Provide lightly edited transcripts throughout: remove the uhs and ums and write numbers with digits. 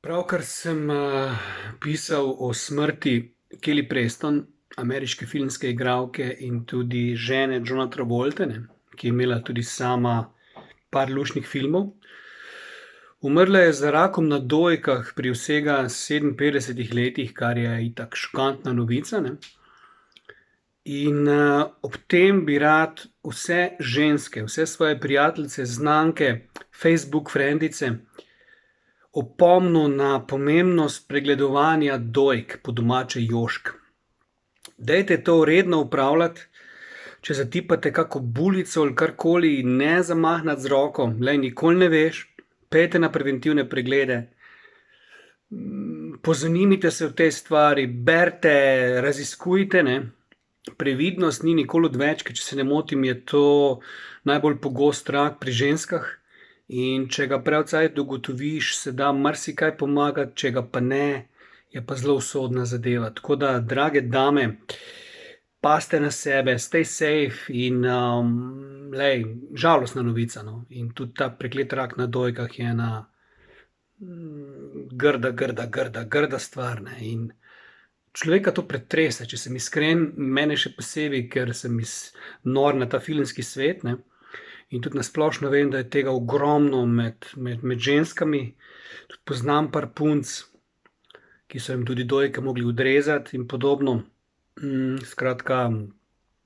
Pravkar sem pisal o smrti Kelly Preston, ameriške filmske igralke in tudi žene Johna Travolte, ne, ki je imela tudi sama par luštnih filmov. Umrla je za rakom na dojkah pri vsega 57 letih, kar je itak šokantna novica, ne. In ob tem bi rad vse ženske, vse svoje prijateljice, znanke, Facebook frendice opomnil na pomembnost pregledovanja dojk, po domače jožk. Dajte to redno opravljati, če zatipate kako bulico ali karkoli, ne zamahniti z roko, glej, nikoli ne veš, pojdite na preventivne preglede, pozanimajte se o tej stvari, berite, raziskujte, ne. Previdnost ni nikoli odveč, ker če se ne motim, je to najbolj pogost rak pri ženskah. In če ga prav cajt ugotoviš, se da marsikaj pomagati, če ga pa ne, je pa zelo usodna zadeva. Tako da, drage dame, pazite na sebe, stay safe in glej, žalostna novica, no. In tudi ta preklet rak na dojkah je ena grda stvar, ne. In človeka to pretrese, če sem iskren, mene še posebej, ker sem nor na ta filmski svet, ne. In tudi na splošno vem, da je tega ogromno med ženskami. Tudi poznam par punc, ki so jim tudi dojke mogli odrezati in podobno. Skratka,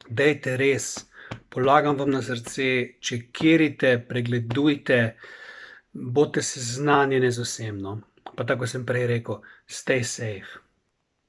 dajte res, polagam vam na srce, čekirajte, pregledujte, bodite seznanjene z vsem, no. Pa tako, kot sem prej rekel, stay safe.